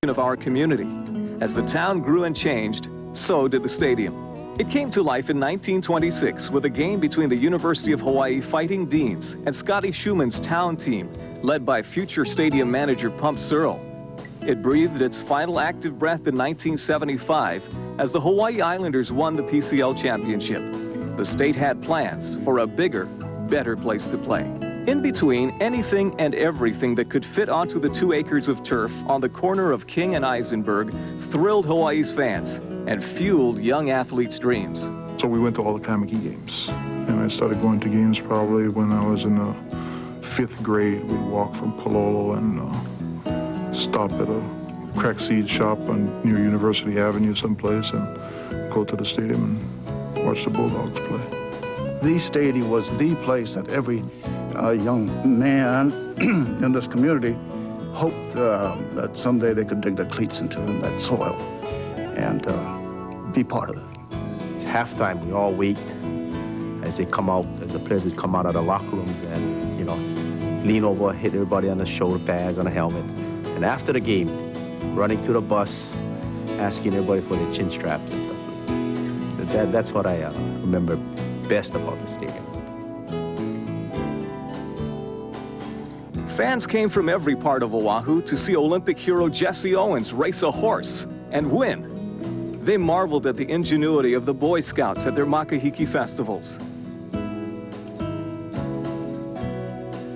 of our community. As the town grew and changed, so did the stadium. It came to life in 1926 with a game between the University of Hawaii Fighting Deans and Scotty Schumann's town team, led by future stadium manager Pump Searle. It breathed its final active breath in 1975 as the Hawaii Islanders won the PCL championship. The state had plans for a bigger, better place to play. In between, anything and everything that could fit onto the 2 acres of turf on the corner of King and Eisenberg thrilled Hawaii's fans and fueled young athletes' dreams. So we went to all the Kamiki games. And I started going to games probably when I was in the 5th grade. We'd walk from Palolo and stop at a crack seed shop near University Avenue someplace and go to the stadium and watch the Bulldogs play. The stadium was the place that every young man in this community hoped that someday they could dig their cleats into that soil and be part of it. Halftime, we all wait as they come out, as the players would come out of the locker rooms and, you know, lean over, hit everybody on the shoulder pads, on the helmets. And after the game, running to the bus, asking everybody for their chin straps and stuff. That's what I remember best about the stadium. Fans came from every part of Oahu to see Olympic hero Jesse Owens race a horse and win. They marveled at the ingenuity of the Boy Scouts at their Makahiki festivals.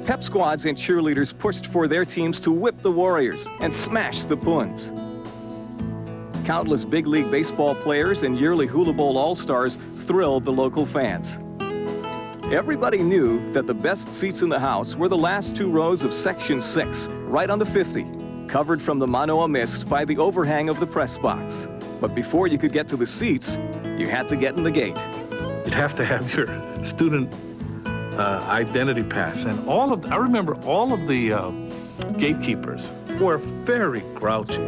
Pep squads and cheerleaders pushed for their teams to whip the Warriors and smash the Puns. Countless big league baseball players and yearly Hula Bowl All-Stars thrilled the local fans. Everybody knew that the best seats in the house were the last 2 rows of Section 6, right on the 50, covered from the Manoa mist by the overhang of the press box. But before you could get to the seats, you had to get in the gate. You'd have to have your student identity pass, and I remember all of the gatekeepers were very grouchy,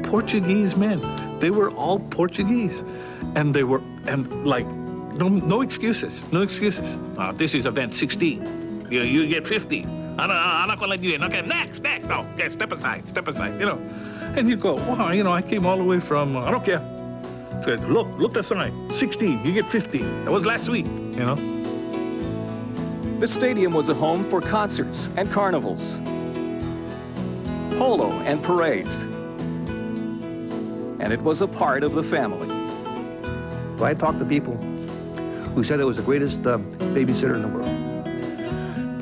Portuguese men. They were all Portuguese, and like, no excuses. This is event 16. You get 50. I'm not gonna let you in. Okay, next. No, okay, step aside, you know. And you go, wow, you know, I came all the way from, I don't care. Good. Look the sign, 16, you get 50. That was last week, you know. The stadium was a home for concerts and carnivals, polo and parades, and it was a part of the family. Well, I talked to people who said it was the greatest babysitter in the world.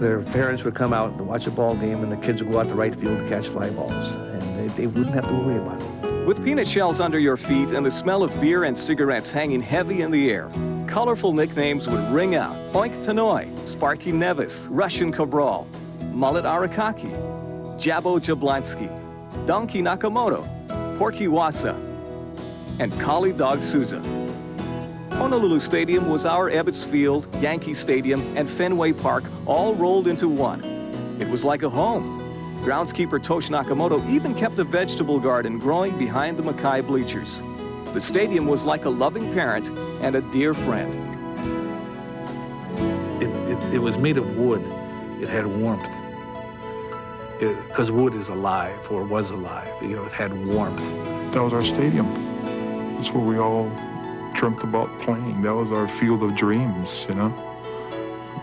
Their parents would come out to watch a ball game, and the kids would go out to right field to catch fly balls, and they wouldn't have to worry about it. With peanut shells under your feet and the smell of beer and cigarettes hanging heavy in the air, colorful nicknames would ring out. Oink Tanoi, Sparky Nevis, Russian Cabral, Mullet Arakaki, Jabo Jablonski, Donkey Nakamoto, Porky Wasa, and Collie Dog Souza. Honolulu Stadium was our Ebbets Field, Yankee Stadium, and Fenway Park all rolled into one. It was like a home. Groundskeeper Tosh Nakamoto even kept a vegetable garden growing behind the Mackay bleachers. The stadium was like a loving parent and a dear friend. It was made of wood. It had warmth. Because wood is alive, or was alive. You know, it had warmth. That was our stadium. That's where we all dreamt about playing. That was our field of dreams, you know.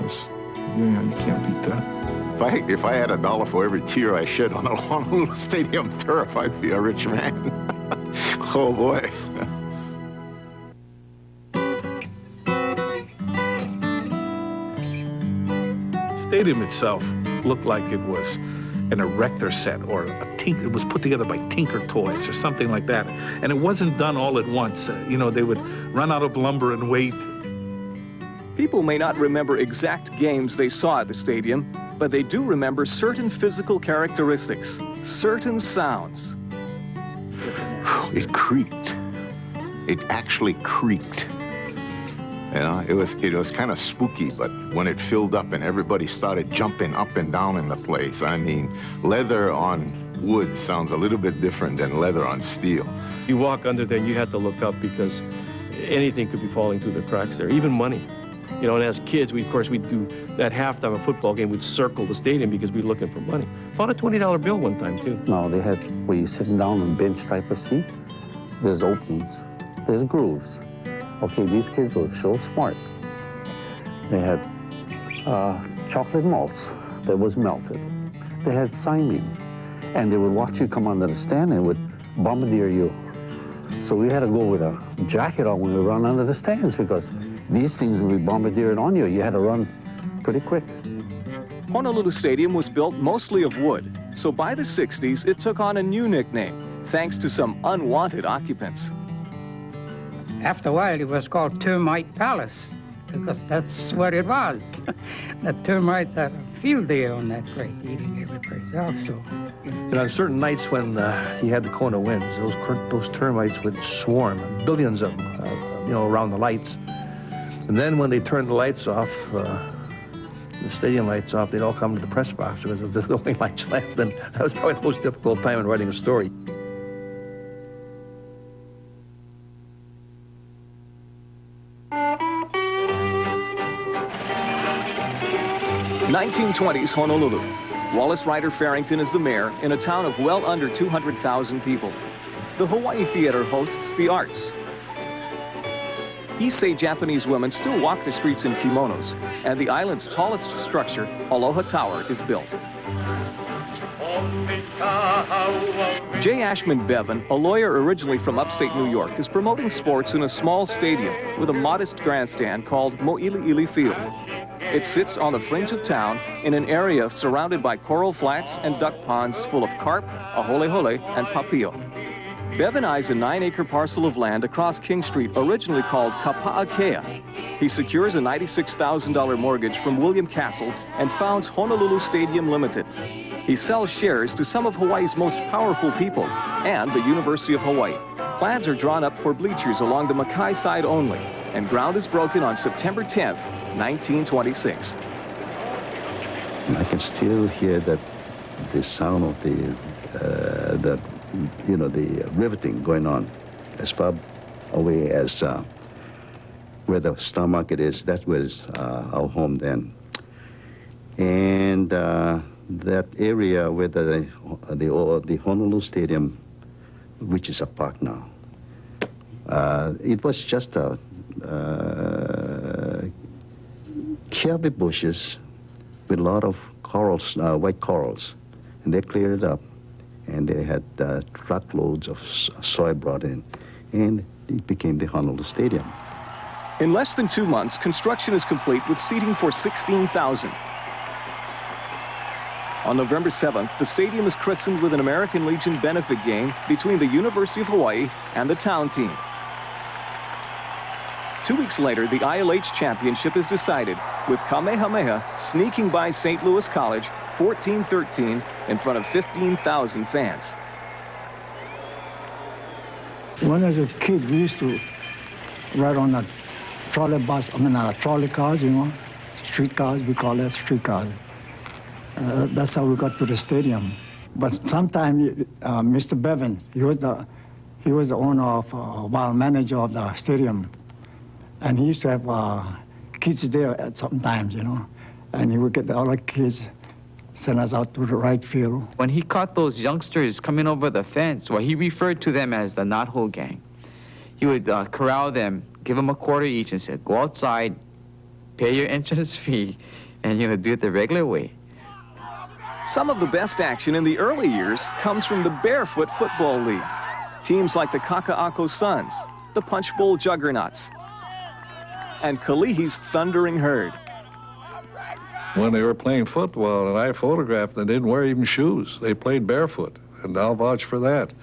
You can't beat that. If I had $1 for every tear I shed on a Honolulu Stadium turf, I'd be a rich man. Oh boy. Stadium itself looked like it was an erector set, or it was put together by Tinker Toys or something like that. And it wasn't done all at once. You know, they would run out of lumber and wait. People may not remember exact games they saw at the stadium, but they do remember certain physical characteristics, certain sounds. It creaked. It actually creaked. You know, it was kind of spooky, but when it filled up and everybody started jumping up and down in the place, I mean, leather on wood sounds a little bit different than leather on steel. You walk under there and you have to look up because anything could be falling through the cracks there, even money. You know, and as kids, of course, we'd do that halftime of a football game, we'd circle the stadium because we'd looking for money. Found a $20 bill one time, too. No, they had where you sitting down on a bench type of seat. There's openings, there's grooves. Okay, these kids were so smart. They had chocolate malts that was melted. They had Simon, and they would watch you come under the stand and would bombardier you. So we had to go with a jacket on when we run under the stands because these things would be bombarded on you. You had to run pretty quick. Honolulu Stadium was built mostly of wood, so by the 60s it took on a new nickname, thanks to some unwanted occupants. After a while, it was called Termite Palace, because that's what it was. The termites had a field day on that place, eating every place else. So, And on certain nights when he had the Kona winds, those termites would swarm, billions of them, you know, around the lights. And then when they turned the lights off, the stadium lights off, they'd all come to the press box because it was the only lights left. And that was probably the most difficult time in writing a story. 1920s Honolulu. Wallace Ryder Farrington is the mayor in a town of well under 200,000 people. The Hawaii Theater hosts the arts. Issei Japanese women still walk the streets in kimonos, and the island's tallest structure, Aloha Tower, is built. J. Ashman Bevan, a lawyer originally from upstate New York, is promoting sports in a small stadium with a modest grandstand called Mo'ili'ili Field. It sits on the fringe of town in an area surrounded by coral flats and duck ponds full of carp, aholehole, and papio. Bevan eyes a 9-acre parcel of land across King Street, originally called Kapa'akea. He secures a $96,000 mortgage from William Castle and founds Honolulu Stadium Limited. He sells shares to some of Hawaii's most powerful people and the University of Hawaii. Plans are drawn up for bleachers along the Makai side only, and ground is broken on September 10th, 1926. I can still hear the sound of the riveting going on as far away as where the Star Market is. That's where it's our home then. And that area where the Honolulu Stadium, which is a park now, it was just a kiawe bushes with a lot of corals, white corals, and they cleared it up, and they had truckloads of soy brought in, and it became the Honolulu Stadium. In less than 2 months, construction is complete with seating for 16,000. On November 7th, the stadium is christened with an American Legion benefit game between the University of Hawaii and the town team. 2 weeks later, the ILH championship is decided, with Kamehameha sneaking by St. Louis College 14-13 in front of 15,000 fans. When I was a kid, we used to ride on a trolley bus, trolley cars, you know, street cars, we call that street cars. That's how we got to the stadium. But sometime, Mr. Bevan, he was the owner of, while manager of the stadium. And he used to have kids there at sometimes, you know. And he would get the other kids, send us out to the right field. When he caught those youngsters coming over the fence, well, he referred to them as the knothole gang. He would corral them, give them a quarter each and say, go outside, pay your entrance fee, and, you know, do it the regular way. Some of the best action in the early years comes from the Barefoot Football League. Teams like the Kaka'ako Suns, the Punch Bowl Juggernauts, and Kalihi's Thundering Herd. When they were playing football, and I photographed them, they didn't wear even shoes. They played barefoot, and I'll vouch for that.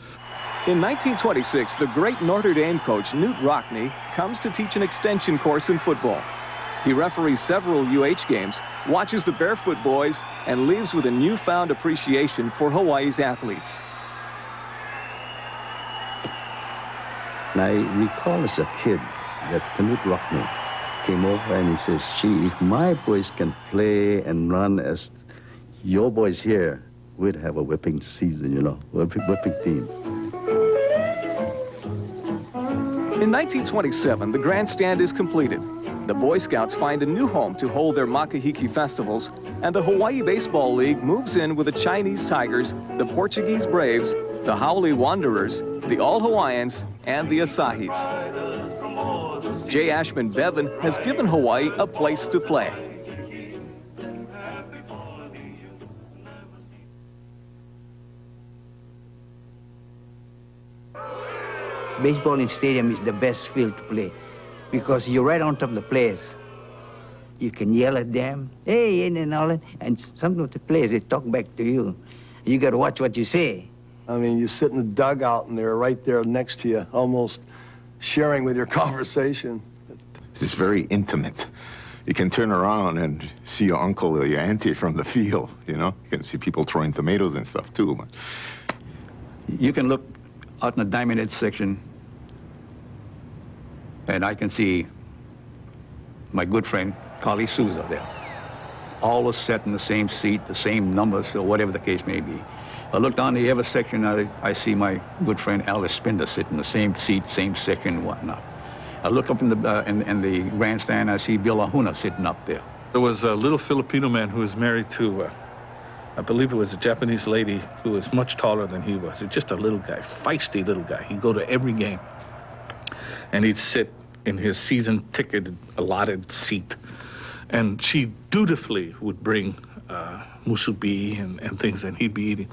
In 1926, the great Notre Dame coach, Newt Rockne, comes to teach an extension course in football. He referees several UH games, watches the Barefoot boys, and leaves with a newfound appreciation for Hawaii's athletes. And I recall as a kid that Knut Rockne came over and he says, gee, if my boys can play and run as your boys here, we'd have a whipping season, you know, whipping team. In 1927, the grandstand is completed. The Boy Scouts find a new home to hold their Makahiki festivals, and the Hawaii Baseball League moves in with the Chinese Tigers, the Portuguese Braves, the Haole Wanderers, the All-Hawaiians, and the Asahis. J. Ashman Bevan has given Hawaii a place to play. Baseball in stadium is the best field to play because you're right on top of the players. You can yell at them, hey, and all that, and some of the players, they talk back to you. You got to watch what you say. I mean, you sit in the dugout and they're right there next to you, almost sharing with your conversation. It's very intimate. You can turn around and see your uncle or your auntie from the field, you know? You can see people throwing tomatoes and stuff, too. But You can look out in the diamond head section, and I can see my good friend, Carly Souza there. All are set in the same seat, the same numbers, or whatever the case may be. I look down the other section, I see my good friend Alice Spender sitting in the same seat, same section, and whatnot. I look up in the grandstand, I see Bill Ahuna sitting up there. There was a little Filipino man who was married to, I believe it was a Japanese lady who was much taller than he was. Just a little guy, feisty little guy. He'd go to every game, and he'd sit in his season ticket allotted seat. And she dutifully would bring musubi and things, and he'd be eating.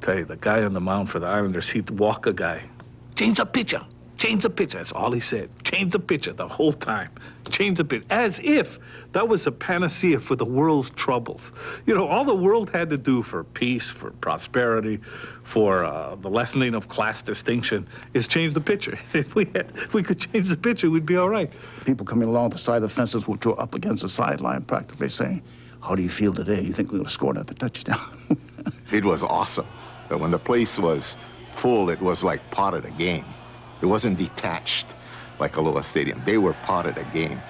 Tell you, the guy on the mound for the Islanders, he'd walk a guy, change the pitcher, change the pitcher. That's all he said. Change the pitcher the whole time. Change the pitcher. As if that was a panacea for the world's troubles. You know, all the world had to do for peace, for prosperity, for the lessening of class distinction is change the pitcher. If we could change the pitcher, we'd be all right. People coming along the side of the fences will draw up against the sideline practically saying, how do you feel today? You think we're going to score another touchdown? it was awesome. But when the place was full, it was like part of the game. It wasn't detached like Aloha Stadium. They were part of the game.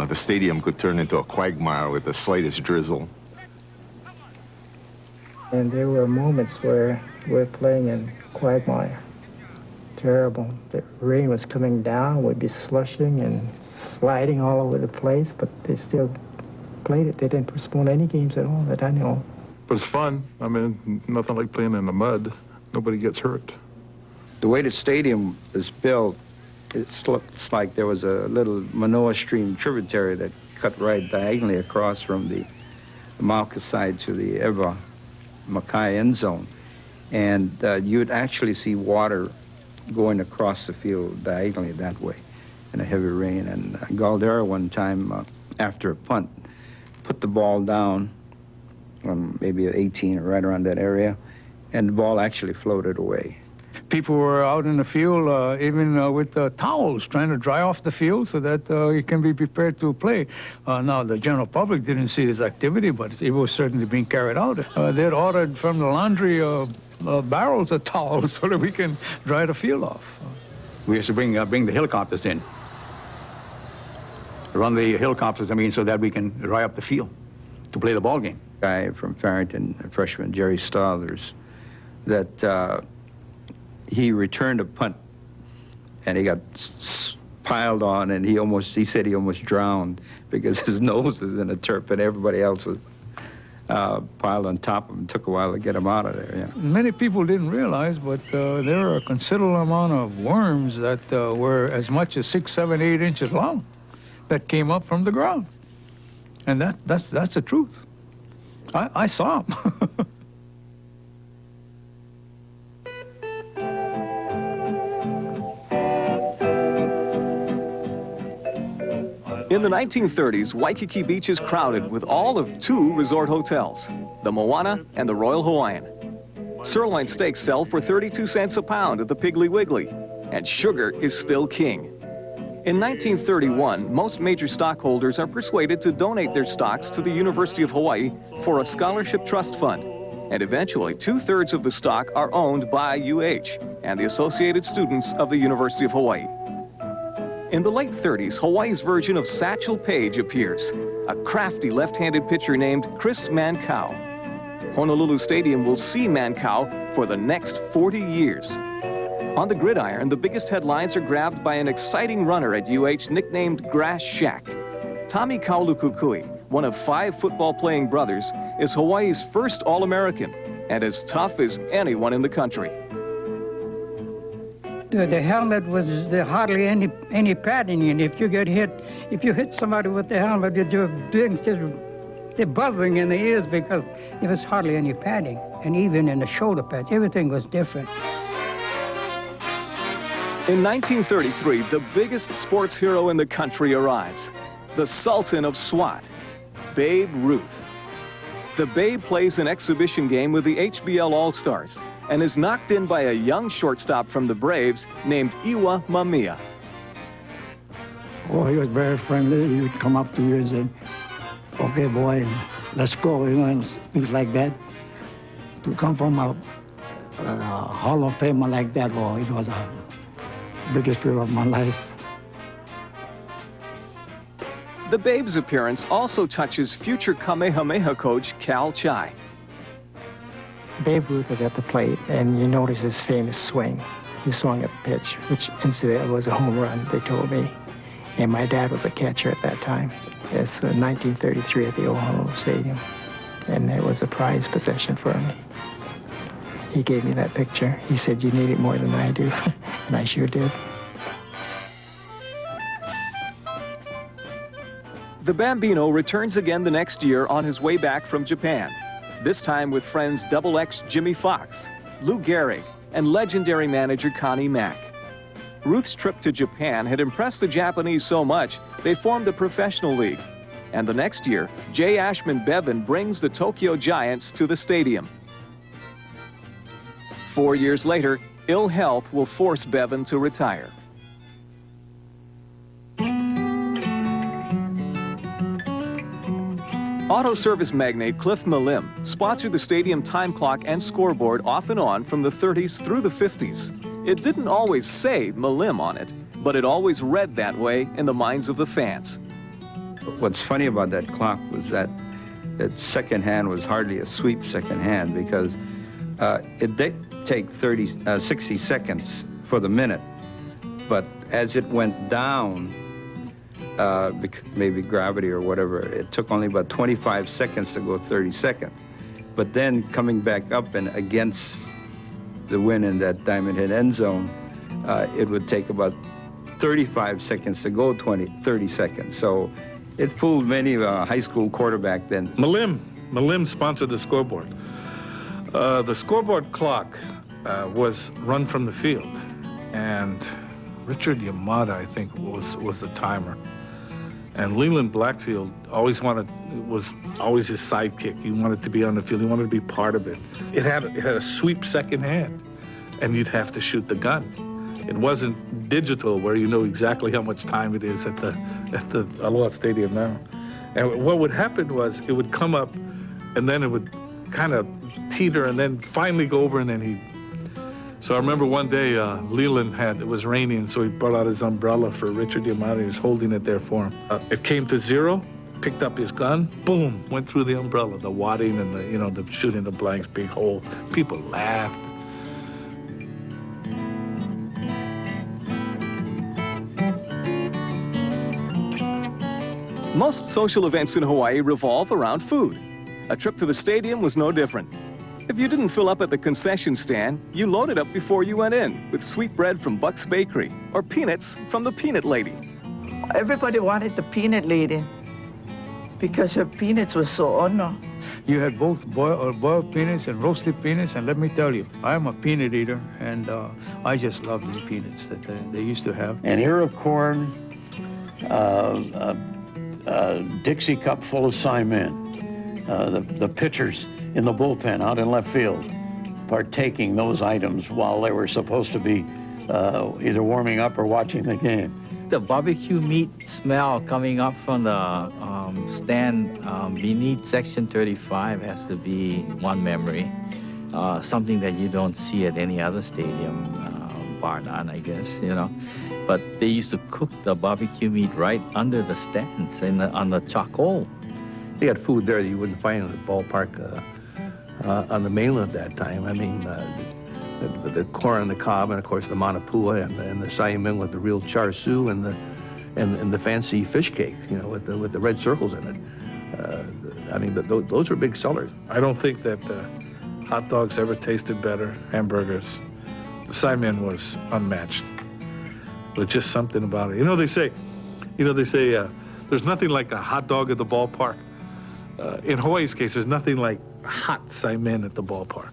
The stadium could turn into a quagmire with the slightest drizzle. And there were moments where we're playing in quagmire. Terrible. The rain was coming down, we'd be slushing and sliding all over the place, but they still played it. They didn't postpone any games at all that I know. But it's fun. I mean, nothing like playing in the mud. Nobody gets hurt. The way the stadium is built, it looks like there was a little Manoa Stream tributary that cut right diagonally across from the Mauka side to the Ewa Makai end zone. And you'd actually see water going across the field diagonally that way in a heavy rain. And Galdera one time, after a punt, put the ball down, maybe at 18 or right around that area, and the ball actually floated away. People were out in the field, even with towels, trying to dry off the field so that it can be prepared to play. Now, the general public didn't see this activity, but it was certainly being carried out. They'd ordered from the laundry barrels of towels so that we can dry the field off. We used to bring the helicopters in. Run the helicopters, so that we can dry up the field to play the ball game. Guy from Farrington, a freshman, Jerry Stollers, that he returned a punt and he got piled on, and he said he almost drowned because his nose is in the turf and everybody else was piled on top of him. It took a while to get him out of there. Yeah. Many people didn't realize, but there are a considerable amount of worms that were as much as 6, 7, 8 inches long that came up from the ground. And that's the truth. I saw them. In the 1930s, Waikiki Beach is crowded with all of 2 resort hotels, the Moana and the Royal Hawaiian. Sirloin steaks sell for 32 cents a pound at the Piggly Wiggly, and sugar is still king. In 1931, most major stockholders are persuaded to donate their stocks to the University of Hawaii for a scholarship trust fund, and eventually 2/3 of the stock are owned by UH and the associated students of the University of Hawaii. In the late 30s, Hawaii's version of Satchel Paige appears, a crafty left-handed pitcher named Chris Mankau. Honolulu Stadium will see Mankau for the next 40 years. On the gridiron, the biggest headlines are grabbed by an exciting runner at UH nicknamed Grass Shack. Tommy Kaulukukui, one of 5 football-playing brothers, is Hawaii's first All-American and as tough as anyone in the country. The helmet was hardly any padding in. If you hit somebody with the helmet, your things just they're buzzing in the ears because there was hardly any padding. And even in the shoulder pads, everything was different. In 1933, the biggest sports hero in the country arrives, the Sultan of SWAT, Babe Ruth. The Babe plays an exhibition game with the HBL All-Stars and is knocked in by a young shortstop from the Braves named Iwa Mamiya. Oh, he was very friendly. He would come up to you and say, "Okay, boy, let's go," and things like that. To come from a Hall of Famer like that, well, it was the biggest thrill of my life. The Babe's appearance also touches future Kamehameha coach Cal Chai. Babe Ruth was at the plate, and you notice his famous swing. He swung at the pitch, which incidentally was a home run, they told me. And my dad was a catcher at that time. It's 1933 at the old Honolulu Stadium. And it was a prized possession for me. He gave me that picture. He said, "You need it more than I do." And I sure did. The Bambino returns again the next year on his way back from Japan, this time with friends XX Jimmy Fox, Lou Gehrig, and legendary manager Connie Mack. Ruth's trip to Japan had impressed the Japanese so much, they formed a professional league. And the next year, Jay Ashman Bevan brings the Tokyo Giants to the stadium. 4 years later, ill health will force Bevan to retire. Auto service magnate Cliff Malim sponsored the stadium time clock and scoreboard off and on from the 30s through the 50s. It didn't always say Malim on it, but it always read that way in the minds of the fans. What's funny about that clock was that second hand was hardly a sweep second hand because it did take 60 seconds for the minute, but as it went down, maybe gravity or whatever, it took only about 25 seconds to go 30 seconds. But then coming back up and against the wind in that diamond hit end zone, it would take about 35 seconds to go 30 seconds. So it fooled many high school quarterback then. Malim sponsored the scoreboard. The scoreboard clock was run from the field, and Richard Yamada, I think, was the timer. And Leland Blackfield was always his sidekick. He wanted to be on the field. He wanted to be part of it. It had a sweep second hand, and you'd have to shoot the gun. It wasn't digital where you know exactly how much time it is at the Aloha Stadium now. And what would happen was it would come up, and then it would kind of teeter, and then finally go over, and then he'd. So I remember one day Leland it was raining, so he brought out his umbrella for Richard Yamada. He was holding it there for him. It came to 0, picked up his gun, boom, went through the umbrella, the wadding and the shooting the blanks, big hole. People laughed. Most social events in Hawaii revolve around food. A trip to the stadium was no different. If you didn't fill up at the concession stand, you loaded up before you went in with sweet bread from Buck's Bakery or peanuts from the Peanut Lady. Everybody wanted the Peanut Lady because her peanuts were so ono. You had both boiled peanuts and roasted peanuts, and let me tell you, I'm a peanut eater, and I just love the peanuts that they used to have. An ear of corn, a Dixie cup full of cement, the pitchers in the bullpen out in left field, partaking those items while they were supposed to be either warming up or watching the game. The barbecue meat smell coming up from the stand beneath Section 35 has to be one memory. Something that you don't see at any other stadium, bar none, I guess, But they used to cook the barbecue meat right under the stands on the charcoal. They had food there that you wouldn't find in the ballpark on the mainland at that time. I mean, the corn on the cob, and of course the manapua and the saimin with the real char siu and the fancy fish cake, you know, with the red circles in it. I mean, those were big sellers. I don't think that hot dogs ever tasted better, hamburgers. The saimin was unmatched. But just something about it. They say there's nothing like a hot dog at the ballpark. In Hawaii's case, there's nothing like hot saimin at the ballpark.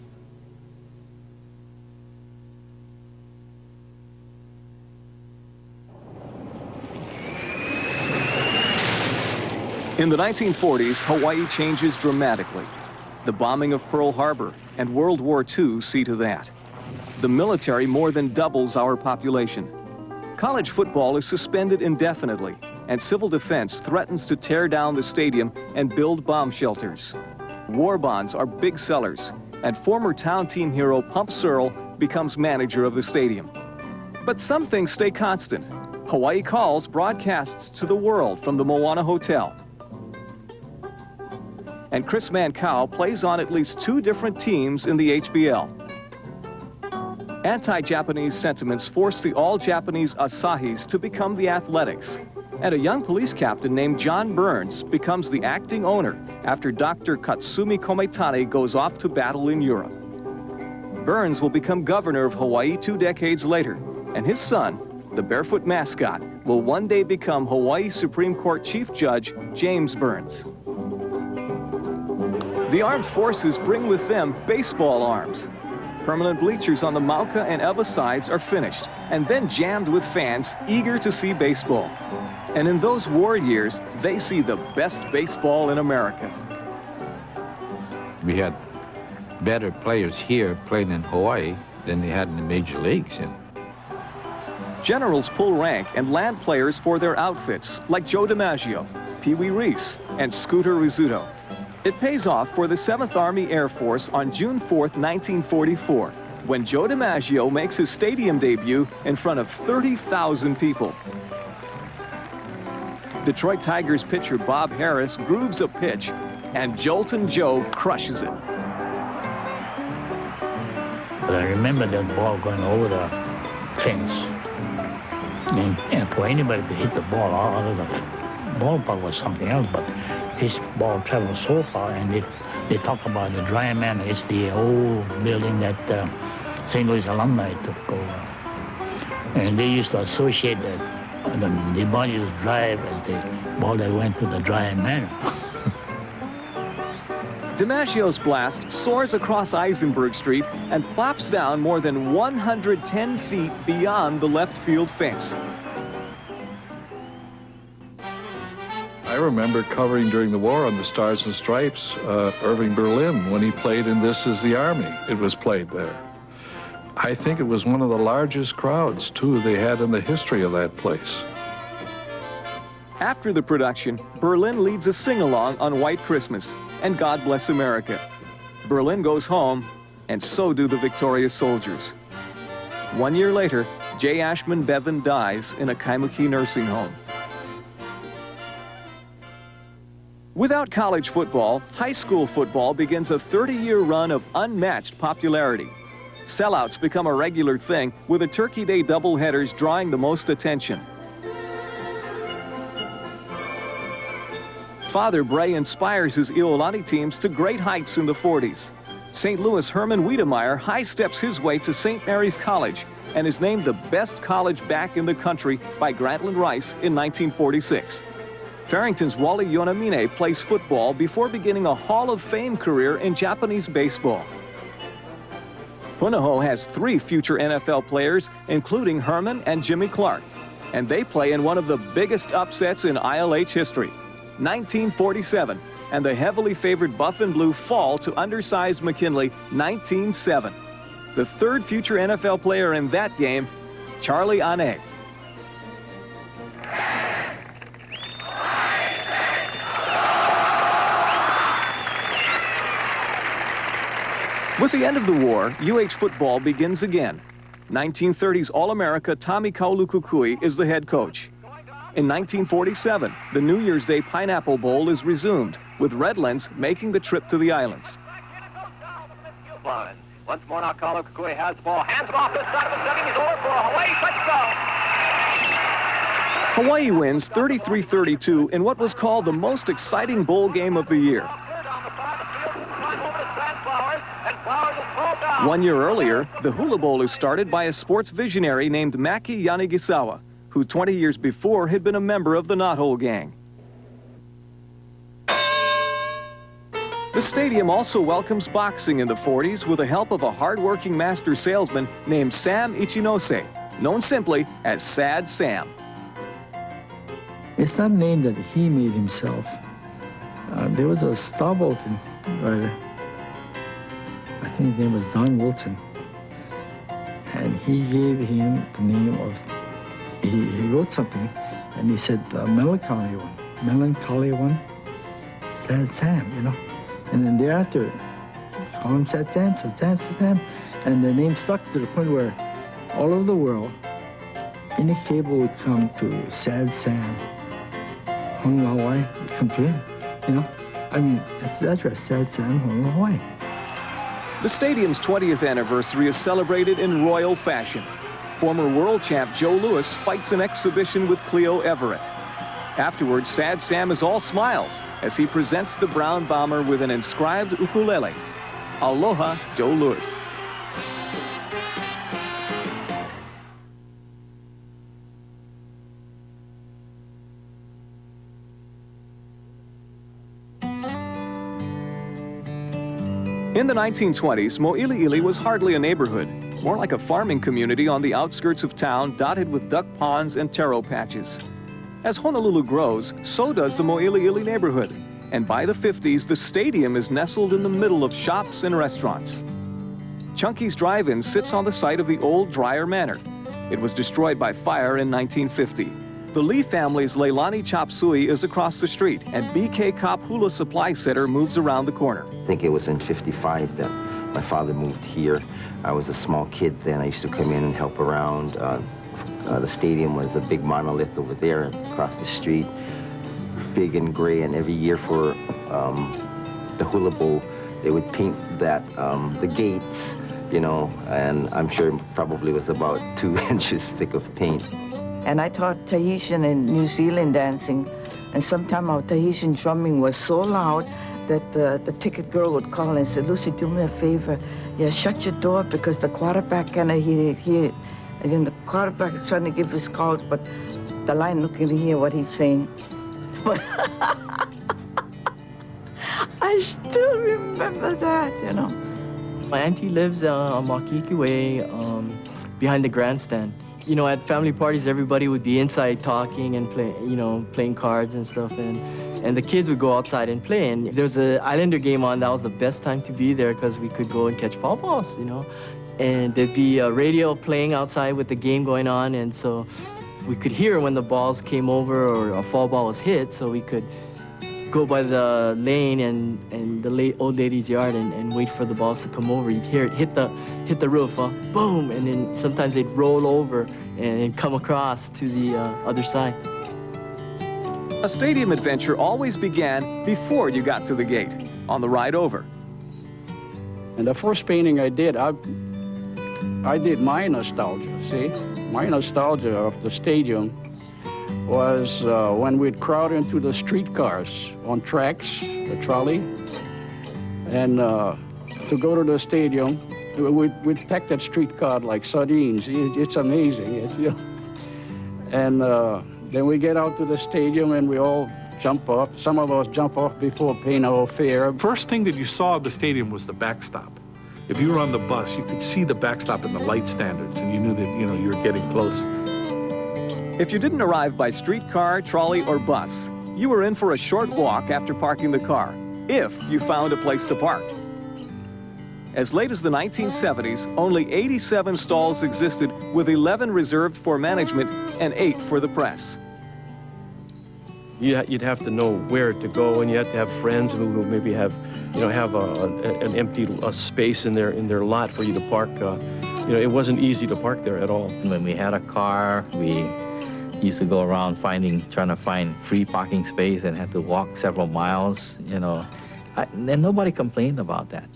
In the 1940s, Hawaii changes dramatically. The bombing of Pearl Harbor and World War II see to that. The military more than doubles our population. College football is suspended indefinitely, and civil defense threatens to tear down the stadium and build bomb shelters. War bonds are big sellers, and former town team hero Pump Searle becomes manager of the stadium. But some things stay constant. Hawaii Calls broadcasts to the world from the Moana Hotel. And Chris Mankau plays on at least 2 different teams in the HBL. Anti-Japanese sentiments force the all-Japanese Asahis to become the Athletics. And a young police captain named John Burns becomes the acting owner after Dr. Katsumi Kometane goes off to battle in Europe. Burns will become governor of Hawaii 2 decades later, and his son, the barefoot mascot, will one day become Hawaii Supreme Court Chief Judge James Burns. The armed forces bring with them baseball arms. Permanent bleachers on the Mauka and Ewa sides are finished and then jammed with fans eager to see baseball. And in those war years, they see the best baseball in America. We had better players here playing in Hawaii than they had in the major leagues. Generals pull rank and land players for their outfits, like Joe DiMaggio, Pee Wee Reese, and Scooter Rizzuto. It pays off for the 7th Army Air Force on June 4th, 1944, when Joe DiMaggio makes his stadium debut in front of 30,000 people. Detroit Tigers pitcher Bob Harris grooves a pitch, and Joltin' Joe crushes it. But I remember that ball going over the fence. And for anybody to hit the ball out of the ballpark was something else, but his ball traveled so far, and they talk about the Dry Man. It's the old building that St. Louis alumni took over. And they used to associate that the body was drive as the ball that went to the Dry Man. DiMaggio's blast soars across Eisenberg Street and plops down more than 110 feet beyond the left field fence. I remember covering during the war on the Stars and Stripes, Irving Berlin, when he played in This Is the Army. It was played there. I think it was one of the largest crowds, too, they had in the history of that place. After the production, Berlin leads a sing-along on White Christmas and God Bless America. Berlin goes home, and so do the victorious soldiers. 1 year later, J. Ashman Bevan dies in a Kaimuki nursing home. Without college football, high school football begins a 30-year run of unmatched popularity. Sellouts become a regular thing, with the Turkey Day doubleheaders drawing the most attention. Father Bray inspires his Iolani teams to great heights in the 40s. St. Louis Herman Wiedemeyer high-steps his way to St. Mary's College and is named the best college back in the country by Grantland Rice in 1946. Farrington's Wally Yonamine plays football before beginning a Hall of Fame career in Japanese baseball. Punahou has 3 future NFL players, including Herman and Jimmy Clark, and they play in one of the biggest upsets in ILH history. 1947, and the heavily favored Buff and Blue fall to undersized McKinley 19-7. The 3rd future NFL player in that game, Charlie Ane. With the end of the war, UH football begins again. 1930s All-America Tommy Kaulukukui is the head coach. In 1947, the New Year's Day Pineapple Bowl is resumed, with Redlands making the trip to the islands. Once more now, Carlo Kukui has the ball. Hands it off this side of the setting. He's over for a Hawaii touchdown. Hawaii wins 33-32 in what was called the most exciting bowl game of the year. 1 year earlier, the Hula Bowl is started by a sports visionary named Maki Yanagisawa, who 20 years before had been a member of the Knothole Gang. The stadium also welcomes boxing in the 40s with the help of a hard-working master salesman named Sam Ichinose, known simply as Sad Sam. It's not a name that he made himself. There was a Star Bolton writer, I think his name was Don Wilson, and he gave him the name of, he wrote something, and he said, melancholy one, Sad Sam, you know. And then thereafter, call him Sad Sam, Sad Sam, Sad Sam. And the name stuck to the point where all over the world, any cable would come to Sad Sam. Honolulu, Hawaii, would come to him, you know. I mean, that's the address, Sad Sam, Honolulu, Hawaii. The stadium's 20th anniversary is celebrated in royal fashion. Former world champ Joe Louis fights an exhibition with Cleo Everett. Afterwards, Sad Sam is all smiles as he presents the brown bomber with an inscribed ukulele. Aloha, Joe Louis. In the 1920s, Mo'iliili was hardly a neighborhood, more like a farming community on the outskirts of town dotted with duck ponds and taro patches. As Honolulu grows, so does the Mo'iliili neighborhood, and by the 50s, the stadium is nestled in the middle of shops and restaurants. Chunky's Drive-In sits on the site of the old Dreyer Manor. It was destroyed by fire in 1950. The Lee family's Leilani Chop Suey is across the street, and BK Cop Hula Supply Center moves around the corner. I think it was in '55 that my father moved here. I was a small kid then. I used to come in and help around. The stadium was a big monolith over there across the street, big and gray, and every year for the Hula Bowl, they would paint that, the gates, you know, and I'm sure it probably was about 2 inches thick of paint. And I taught Tahitian and New Zealand dancing, and sometimes our Tahitian drumming was so loud that the ticket girl would call and say, Lucy, do me a favor. Yeah, shut your door because the quarterback cannot hear. And then the quarterback is trying to give his calls, but the line looking to hear what he's saying. But I still remember that, you know. My auntie lives on Makiki Way, behind the grandstand. You know, at family parties, everybody would be inside talking and playing cards and stuff, and the kids would go outside and play. And if there was an Islander game on, that was the best time to be there because we could go and catch foul balls, you know. And there'd be a radio playing outside with the game going on, and so we could hear when the balls came over or a foul ball was hit, so we could go by the lane and the old lady's yard and wait for the balls to come over. You'd hear it hit the roof, boom, and then sometimes they'd roll over and come across to the other side. A stadium adventure always began before you got to the gate, on the ride over. And the first painting I did my nostalgia, see? My nostalgia of the stadium was when we'd crowd into the streetcars on tracks, the trolley, and to go to the stadium, we'd pack that streetcar like sardines. It's amazing, you know. And then we get out to the stadium and we all jump off. Some of us jump off before paying our fare. First thing that you saw of the stadium was the backstop. If you were on the bus, you could see the backstop and the light standards, and you knew that, you know, you were getting close. If you didn't arrive by streetcar, trolley, or bus, you were in for a short walk after parking the car, if you found a place to park. As late as the 1970s, only 87 stalls existed, with 11 reserved for management and 8 for the press. You'd have to know where to go, and you have to have friends who maybe have an empty space in their lot for you to park. It wasn't easy to park there at all. When we had a car, we used to go around trying to find free parking space and had to walk several miles, you know. And nobody complained about that.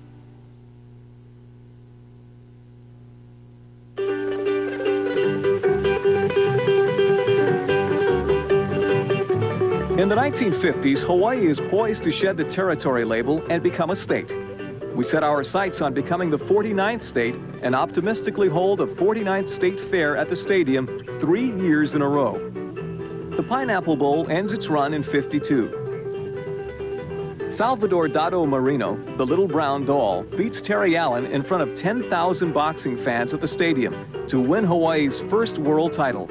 In the 1950s, Hawaii is poised to shed the territory label and become a state. We set our sights on becoming the 49th state and optimistically hold a 49th State Fair at the stadium 3 years in a row. The Pineapple Bowl ends its run in '52. Salvador Dado Marino, the Little Brown Doll, beats Terry Allen in front of 10,000 boxing fans at the stadium to win Hawaii's first world title.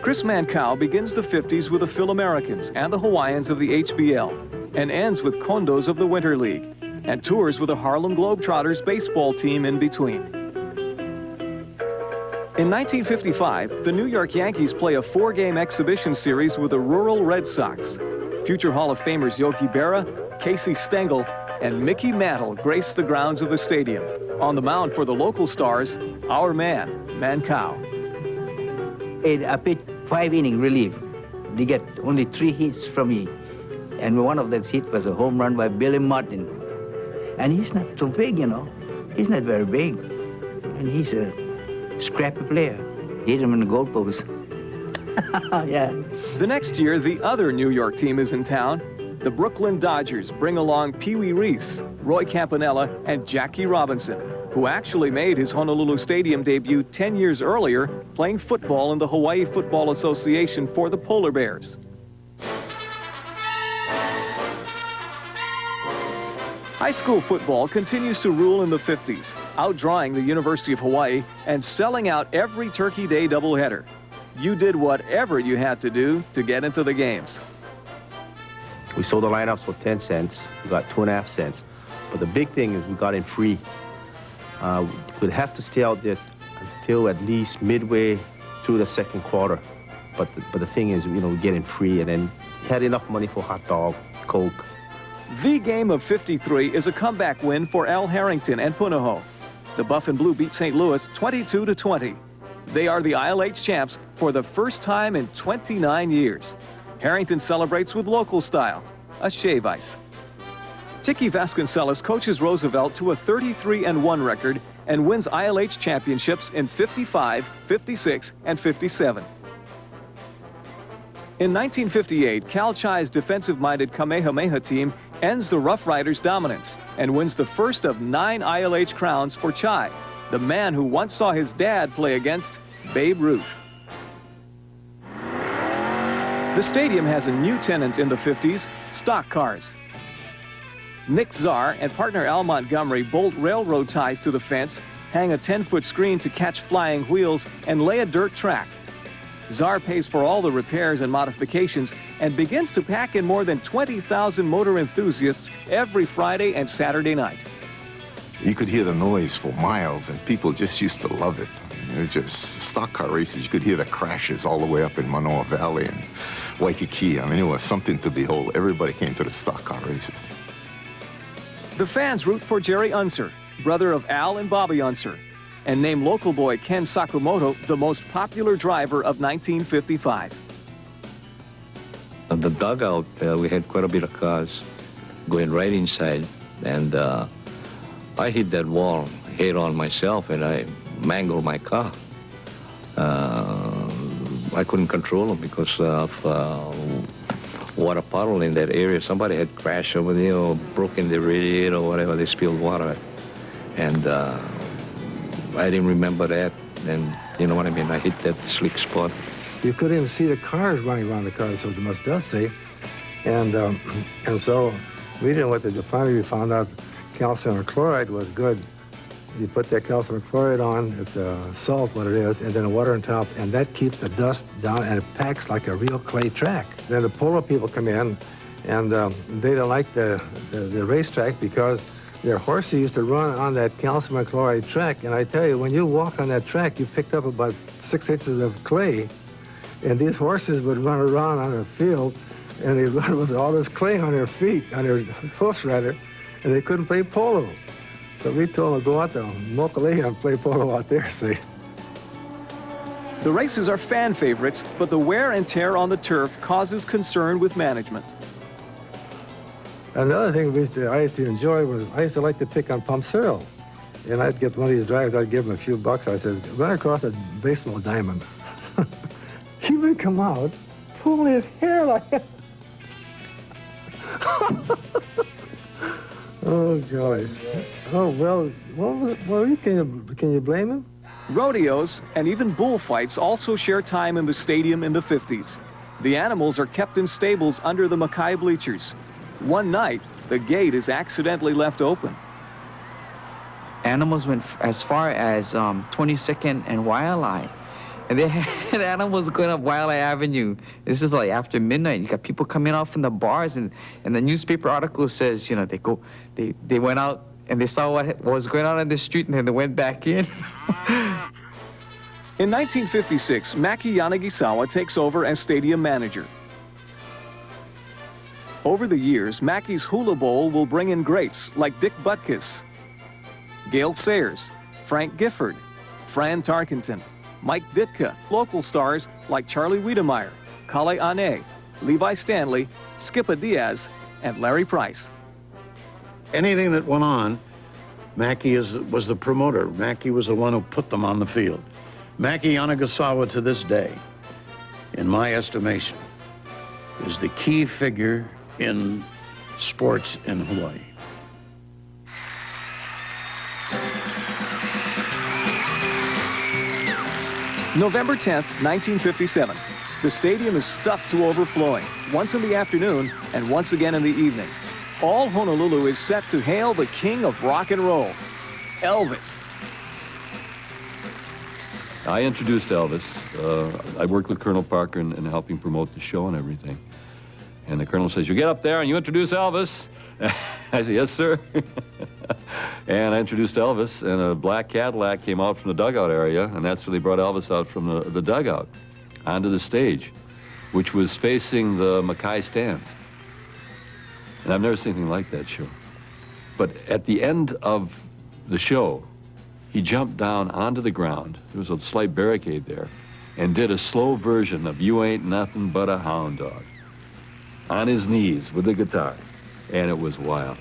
Chris Mancow begins the 50s with the Phil-Americans and the Hawaiians of the HBL and ends with Condos of the Winter League and tours with the Harlem Globetrotters baseball team in between. In 1955, the New York Yankees play a 4-game exhibition series with the Rural Red Sox. Future Hall of Famers Yogi Berra, Casey Stengel, and Mickey Mantle grace the grounds of the stadium. On the mound for the local stars, our man, Mancow. I pitched 5-inning relief. They get only 3 hits from me. And one of those hits was a home run by Billy Martin. And he's not too big, you know. He's not very big. And he's a scrappy player. Hit him in the goalpost. Yeah. The next year, the other New York team is in town. The Brooklyn Dodgers bring along Pee Wee Reese, Roy Campanella, and Jackie Robinson, who actually made his Honolulu Stadium debut 10 years earlier, playing football in the Hawaii Football Association for the Polar Bears. High school football continues to rule in the 50s, outdrawing the University of Hawaii and selling out every Turkey Day doubleheader. You did whatever you had to do to get into the games. We sold the lineups for 10 cents. We got 2.5 cents. But the big thing is we got in free. We'd have to stay out there until at least midway through the second quarter. But the thing is, we get in free, and then had enough money for hot dog, Coke. The game of '53 is a comeback win for Al Harrington and Punahou. The Buff and Blue beat St. Louis 22-20. They are the ILH champs for the first time in 29 years. Harrington celebrates with local style, a shave ice. Tiki Vasconcelos coaches Roosevelt to a 33-1 record and wins ILH championships in '55, '56, and '57. In 1958, Cal Chai's defensive-minded Kamehameha team ends the Rough Riders' dominance and wins the first of 9 ILH crowns for Chai, the man who once saw his dad play against Babe Ruth. The stadium has a new tenant in the 50s, stock cars. Nick Czar and partner Al Montgomery bolt railroad ties to the fence, hang a 10-foot screen to catch flying wheels, and lay a dirt track. Czar pays for all the repairs and modifications and begins to pack in more than 20,000 motor enthusiasts every Friday and Saturday night. You could hear the noise for miles, and people just used to love it. It was just stock car races. You could hear the crashes all the way up in Manoa Valley and Waikiki. I mean, it was something to behold. Everybody came to the stock car races. The fans root for Jerry Unser, brother of Al and Bobby Unser, and name local boy Ken Sakamoto the most popular driver of 1955. At the dugout, we had quite a bit of cars going right inside, and I hit that wall head on myself, and I mangled my car. I couldn't control them because of water puddle in that area. Somebody had crashed over there or broken the radiator or whatever. They spilled water. And I didn't remember that. And you know what I mean? I hit that slick spot. You couldn't even see the cars running around the car, so it must does say. And so we didn't know what to do. Finally, we found out calcium chloride was good. You put that calcium chloride on, it's salt, what it is, and then water on top, and that keeps the dust down, and it packs like a real clay track. Then the polo people come in, and they don't like the racetrack because their horses used to run on that calcium chloride track, and I tell you, when you walk on that track, you picked up about 6 inches of clay, and these horses would run around on a field, and they'd run with all this clay on their feet, on their hoofs rather, and they couldn't play polo. So we told them to go out to Mokulea and play polo out there, see. The races are fan favorites, but the wear and tear on the turf causes concern with management. Another thing I used to enjoy was I used to like to pick on Pump Cyril. And I'd get one of these drivers, I'd give him a few bucks. I said, run across a baseball diamond. he would come out, pull his hair like that. Oh, golly. Oh, well, can you blame him? Rodeos and even bullfights also share time in the stadium in the 50s. The animals are kept in stables under the Mackay bleachers. One night, the gate is accidentally left open. Animals went as far as 22nd and Waialae. And they had animals going up Waialae Avenue. This is like after midnight. You got people coming out from the bars, and the newspaper article says, you know, they went out and they saw what was going on in the street, and then they went back in. In 1956, Maki Yanagisawa takes over as stadium manager. Over the years, Maki's Hula Bowl will bring in greats like Dick Butkus, Gale Sayers, Frank Gifford, Fran Tarkenton, Mike Ditka, local stars like Charlie Wiedemeyer, Kale Ane, Levi Stanley, Skippa Diaz, and Larry Price. Anything that went on, Maki was the promoter. Maki was the one who put them on the field. Maki Yanagisawa, to this day, in my estimation, is the key figure in sports in Hawaii. November 10th, 1957. The stadium is stuffed to overflowing, once in the afternoon and once again in the evening. All Honolulu is set to hail the king of rock and roll, Elvis. I introduced Elvis. I worked with Colonel Parker in helping promote the show and everything. And the colonel says, you get up there and you introduce Elvis. I said, yes, sir. And I introduced Elvis, and a black Cadillac came out from the dugout area, and that's where they brought Elvis out from the dugout onto the stage, which was facing the Mackay stands. And I've never seen anything like that show. But at the end of the show, he jumped down onto the ground. There was a slight barricade there, and did a slow version of You Ain't Nothing But a Hound Dog on his knees with the guitar, and it was wild.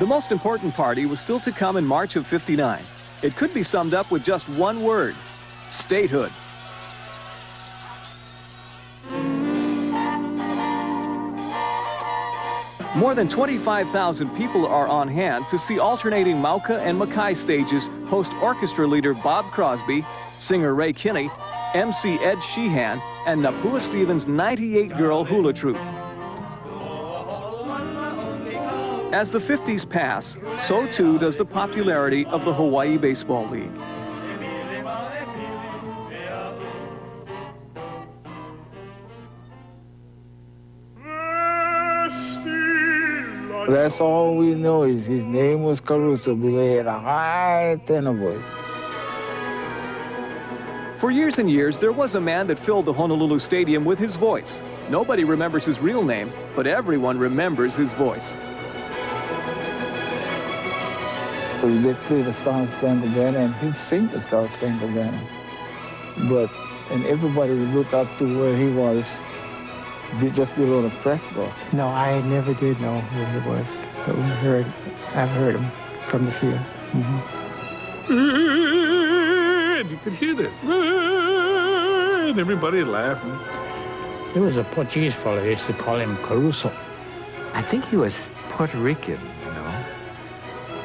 The most important party was still to come in March of '59. It could be summed up with just one word: statehood. More than 25,000 people are on hand to see alternating Mauka and Mackay stages host orchestra leader Bob Crosby, singer Ray Kinney, MC Ed Sheehan, and Napua Stevens' 98-girl hula troupe. As the 50s pass, so too does the popularity of the Hawaii Baseball League. That's all we know is his name was Caruso because he had a high tenor voice. For years and years, there was a man that filled the Honolulu Stadium with his voice. Nobody remembers his real name, but everyone remembers his voice. So they'd play the Star Spangled Banner, and he'd sing the Star Spangled Banner. And everybody would look up to where he was, just below the press box. No, I never did know who he was, but I've heard him from the field. You could hear this. And everybody laughing. There was a Portuguese fellow, they used to call him Caruso. I think he was Puerto Rican, you know.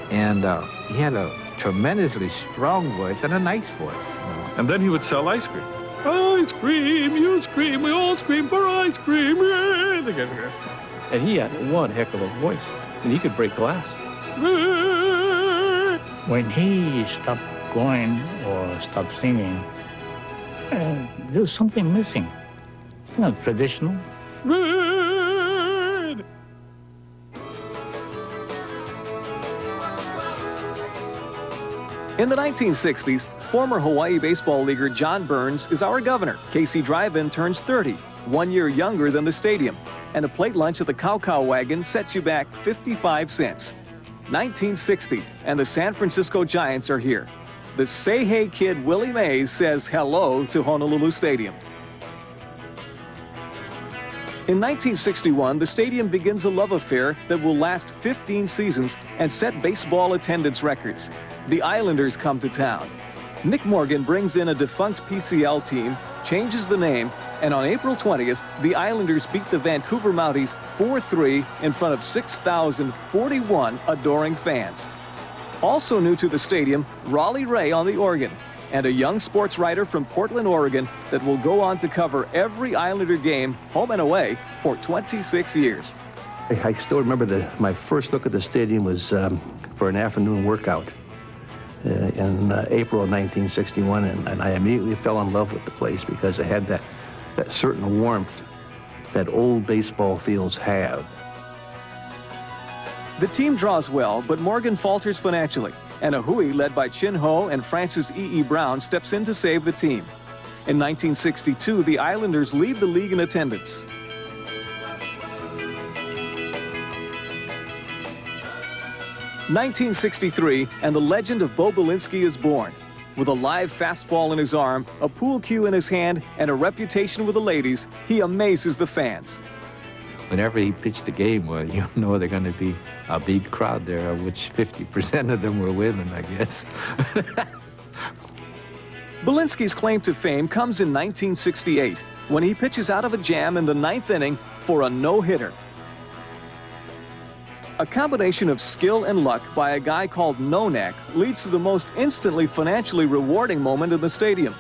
And he had a tremendously strong voice and a nice voice. You know? And then he would sell ice cream. Ice cream, you scream, we all scream for ice cream. And he had one heck of a voice, and he could break glass. When he stopped going or stopped singing, there was something missing. You know, traditional. In the 1960s, former Hawaii baseball leaguer John Burns is our governor. Casey Drive-In turns 30, 1 year younger than the stadium. And a plate lunch at the Cow Cow Wagon sets you back 55 cents. 1960, and the San Francisco Giants are here. The Say Hey Kid Willie Mays says hello to Honolulu Stadium. In 1961, the stadium begins a love affair that will last 15 seasons and set baseball attendance records. The Islanders come to town. Nick Morgan brings in a defunct PCL team, changes the name, and on April 20th, the Islanders beat the Vancouver Mounties 4-3 in front of 6,041 adoring fans. Also new to the stadium, Raleigh Ray on the organ, and a young sports writer from Portland, Oregon that will go on to cover every Islander game, home and away, for 26 years. I still remember my first look at the stadium was for an afternoon workout in April of 1961, and I immediately fell in love with the place because it had that certain warmth that old baseball fields have. The team draws well, but Morgan falters financially, and a Hui led by Chin Ho and Francis E. Brown steps in to save the team. In 1962, the Islanders lead the league in attendance. (1963), and the legend of Bo Belinsky is born. With a live fastball in his arm, a pool cue in his hand, and a reputation with the ladies, he amazes the fans. Whenever he pitched the game, well, you know they're going to be a big crowd there, of which 50% of them were women, I guess. Belinsky's claim to fame comes in 1968, when he pitches out of a jam in the 9th inning for a no-hitter. A combination of skill and luck by a guy called No Neck leads to the most instantly financially rewarding moment in the stadium.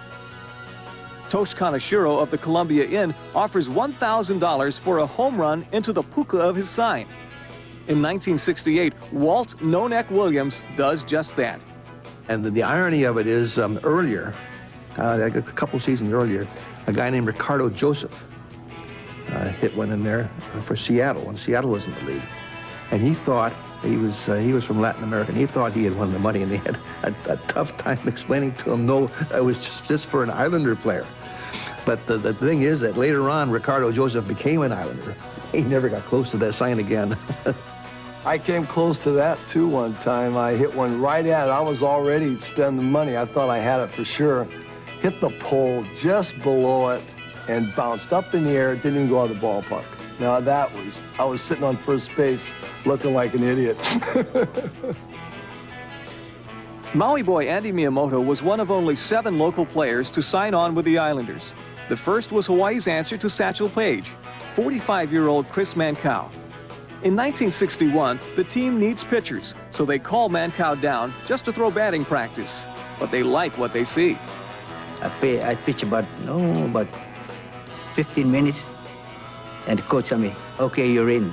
Tosh Kaneshiro of the Columbia Inn offers $1,000 for a home run into the puka of his sign. In 1968, Walt No Neck Williams does just that. And the irony of it is, earlier, a couple seasons earlier, a guy named Ricardo Joseph hit one in there for Seattle when Seattle was in the league. And he thought, he was from Latin America, and he thought he had won the money, and they had a tough time explaining to him, no, it was just for an Islander player. But the thing is that later on, Ricardo Joseph became an Islander. He never got close to that sign again. I came close to that, too, one time. I hit one right at it. I was all ready to spend the money. I thought I had it for sure. Hit the pole just below it and bounced up in the air. It didn't even go out of the ballpark. Now I was sitting on first base looking like an idiot. Maui boy Andy Miyamoto was one of only 7 local players to sign on with the Islanders. The first was Hawaii's answer to Satchel Paige, 45-year-old Chris Mancow. In 1961, the team needs pitchers, so they call Mancow down just to throw batting practice. But they like what they see. I pitch about 15 minutes. And the coach told me, okay, you're in.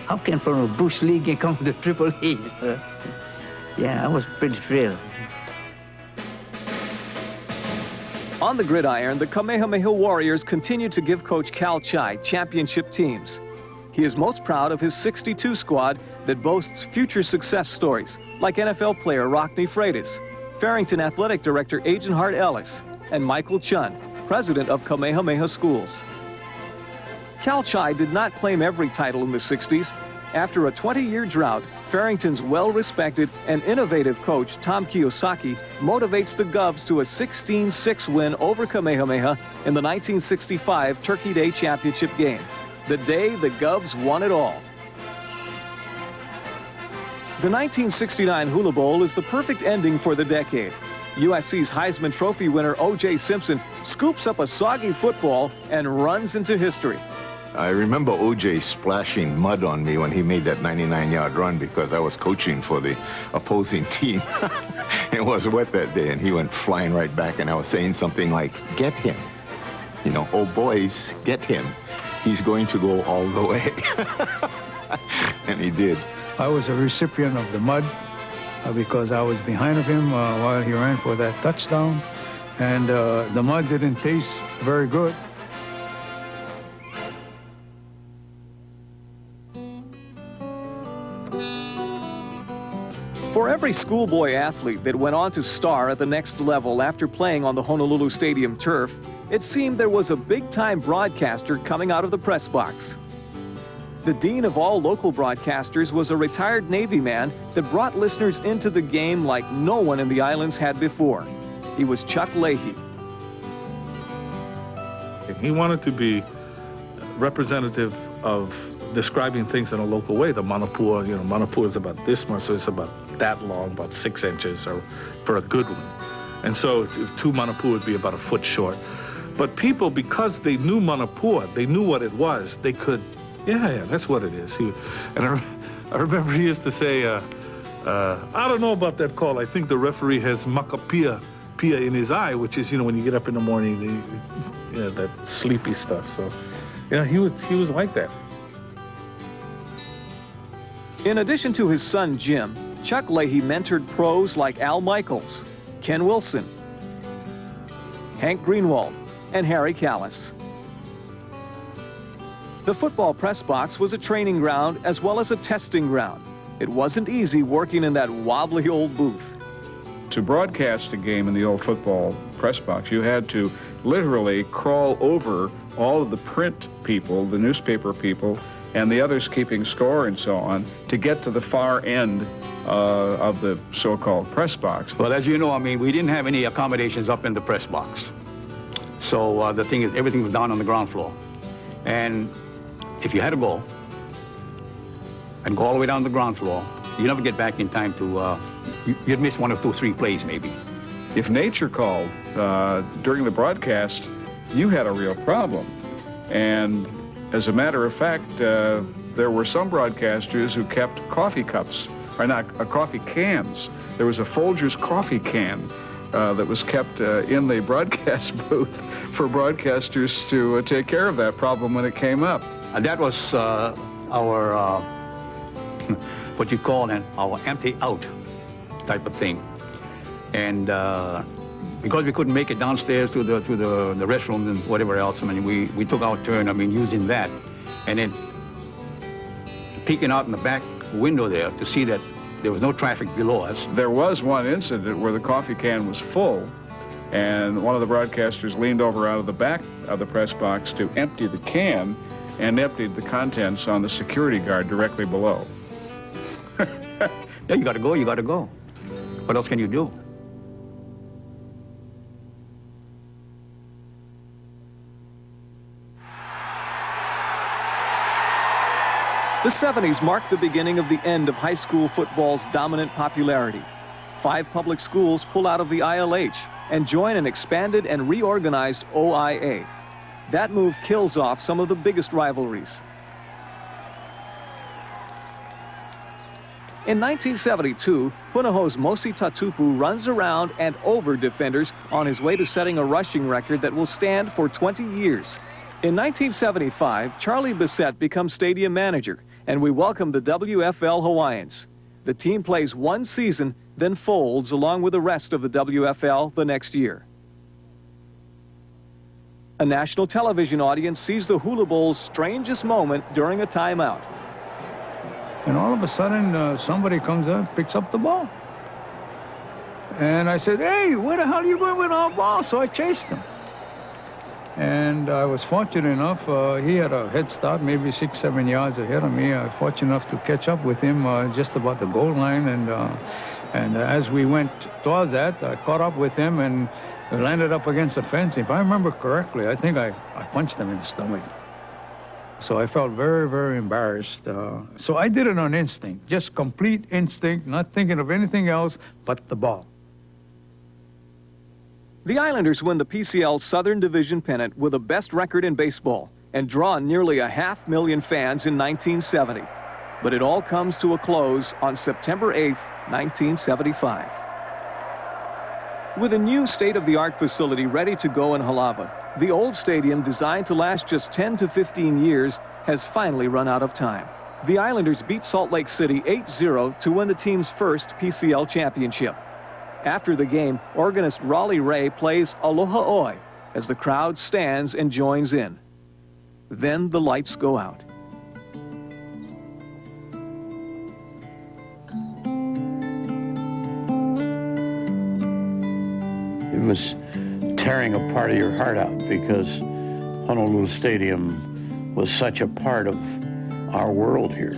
How can from a bush league and come to the Triple E? Yeah, I was pretty thrilled. On the gridiron, the Kamehameha Warriors continue to give Coach Cal Chai championship teams. He is most proud of his 62 squad that boasts future success stories, like NFL player Rockne Freitas, Farrington Athletic Director Agent Hart Ellis, and Michael Chun, president of Kamehameha Schools. Cal Chai did not claim every title in the 60s. After a 20-year drought, Farrington's well-respected and innovative coach, Tom Kiyosaki, motivates the Govs to a 16-6 win over Kamehameha in the 1965 Turkey Day Championship game, the day the Govs won it all. The 1969 Hula Bowl is the perfect ending for the decade. USC's Heisman Trophy winner O.J. Simpson scoops up a soggy football and runs into history. I remember O.J. splashing mud on me when he made that 99-yard run because I was coaching for the opposing team. It was wet that day, and he went flying right back, and I was saying something like, get him. You know, oh, boys, get him. He's going to go all the way. And he did. I was a recipient of the mud because I was behind of him while he ran for that touchdown. And the mud didn't taste very good. For every schoolboy athlete that went on to star at the next level after playing on the Honolulu Stadium turf, it seemed there was a big-time broadcaster coming out of the press box. The dean of all local broadcasters was a retired Navy man that brought listeners into the game like no one in the islands had before. He was Chuck Leahy. He wanted to be representative of describing things in a local way. The Manapua, Manapua is about this much, so it's about that long, about 6 inches, or for a good one. And so 2 Manapua would be about a foot short. But people, because they knew Manapua, they knew what it was, they could, yeah, that's what it is. And I remember he used to say, I don't know about that call. I think the referee has makapia in his eye, which is, when you get up in the morning, that sleepy stuff. So, yeah, he was like that. In addition to his son Jim, Chuck Leahy mentored pros like Al Michaels, Ken Wilson, Hank Greenwald, and Harry Callis. The football press box was a training ground as well as a testing ground. It wasn't easy working in that wobbly old booth. To broadcast a game in the old football press box, you had to literally crawl over all of the print people, the newspaper people, and the others keeping score and so on, to get to the far end of the so-called press box. Well, as you know, we didn't have any accommodations up in the press box. So the thing is, everything was down on the ground floor. And if you had to go, and go all the way down to the ground floor, you never get back in time to, you'd miss 1 or 2 or 3 plays maybe. If nature called during the broadcast, you had a real problem. And as a matter of fact, there were some broadcasters who kept coffee cups, or not, coffee cans. There was a Folgers coffee can that was kept in the broadcast booth for broadcasters to take care of that problem when it came up. And that was our, what you call our empty out type of thing. And because we couldn't make it downstairs to the restroom and whatever else, we took our turn, using that. And then peeking out in the back window there to see that there was no traffic below us. There was one incident where the coffee can was full, and one of the broadcasters leaned over out of the back of the press box to empty the can, and emptied the contents on the security guard directly below. Yeah, you gotta go. What else can you do? The 70s marked the beginning of the end of high school football's dominant popularity. 5 public schools pull out of the ILH and join an expanded and reorganized OIA. That move kills off some of the biggest rivalries. In 1972, Punahou's Mosi Tatupu runs around and over defenders on his way to setting a rushing record that will stand for 20 years. In 1975, Charlie Bissett becomes stadium manager, and we welcome the WFL Hawaiians. The team plays 1 season, then folds along with the rest of the WFL the next year. A national television audience sees the Hula Bowl's strangest moment during a timeout. And all of a sudden, somebody comes up, picks up the ball. And I said, hey, where the hell are you going with our ball? So I chased him. And I was fortunate enough, he had a head start, maybe 6, 7 yards ahead of me. I was fortunate enough to catch up with him just about the goal line. And as we went towards that, I caught up with him and landed up against the fence. If I remember correctly, I think I punched him in the stomach. So I felt very, very embarrassed. So I did it on instinct, just complete instinct, not thinking of anything else but the ball. The Islanders win the PCL Southern Division pennant with the best record in baseball and draw nearly 500,000 fans in 1970. But it all comes to a close on September 8th, 1975. With a new state-of-the-art facility ready to go in Halava, the old stadium, designed to last just 10 to 15 years, has finally run out of time. The Islanders beat Salt Lake City 8-0 to win the team's first PCL championship. After the game, organist Raleigh Ray plays Aloha Oi as the crowd stands and joins in. Then the lights go out. It was tearing a part of your heart out because Honolulu Stadium was such a part of our world here.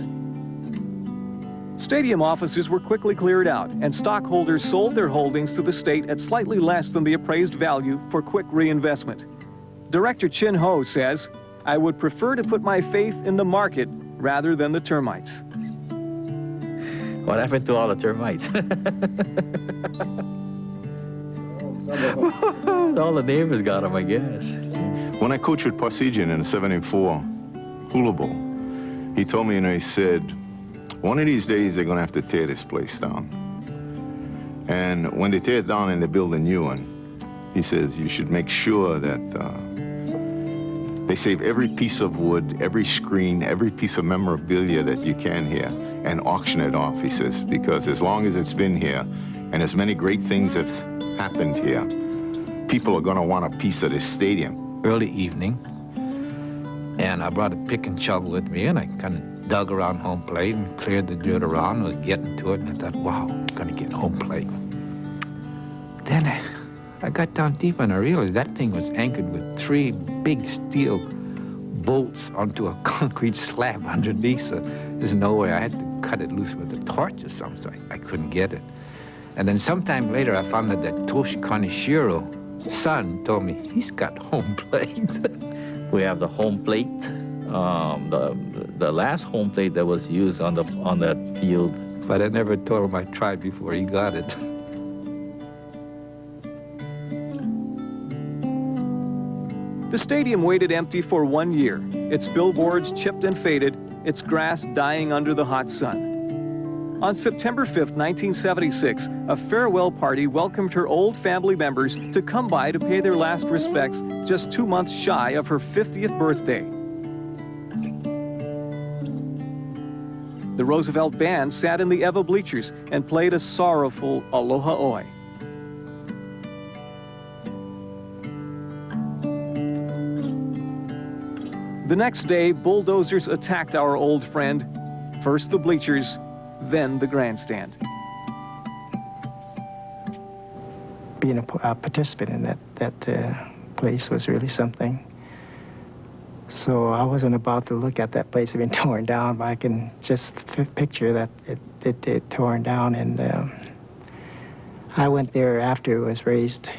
Stadium offices were quickly cleared out, and stockholders sold their holdings to the state at slightly less than the appraised value for quick reinvestment. Director Chin Ho says, "I would prefer to put my faith in the market rather than the termites." What happened to all the termites? All the neighbors got them, I guess. When I coached with Parsegian in the 74 Hula Bowl, he told me, he said, one of these days they're going to have to tear this place down. And when they tear it down and they build a new one, he says you should make sure that they save every piece of wood, every screen, every piece of memorabilia that you can here and auction it off, he says, because as long as it's been here and as many great things have happened here, people are going to want a piece of this stadium. Early evening, and I brought a pick and shovel with me, and I kind of dug around home plate and cleared the dirt around, was getting to it, and I thought, wow, I'm gonna get home plate. Then I got down deep and I realized that thing was anchored with 3 big steel bolts onto a concrete slab underneath, so there's no way. I had to cut it loose with a torch or something, so I couldn't get it. And then sometime later, I found out that Toshi Kaneshiro son told me he's got home plate. We have the home plate. The last home plate that was used on that field. But I never told him I tried before he got it. The stadium waited empty for 1 year, its billboards chipped and faded, its grass dying under the hot sun. On September 5th, 1976, a farewell party welcomed her old family members to come by to pay their last respects just 2 months shy of her 50th birthday. The Roosevelt Band sat in the Eva bleachers and played a sorrowful Aloha Oi. The next day, bulldozers attacked our old friend, first the bleachers, then the grandstand. Being a participant in that place was really something. So I wasn't about to look at that place being torn down, but I can just picture that it torn down. And I went there after it was raised,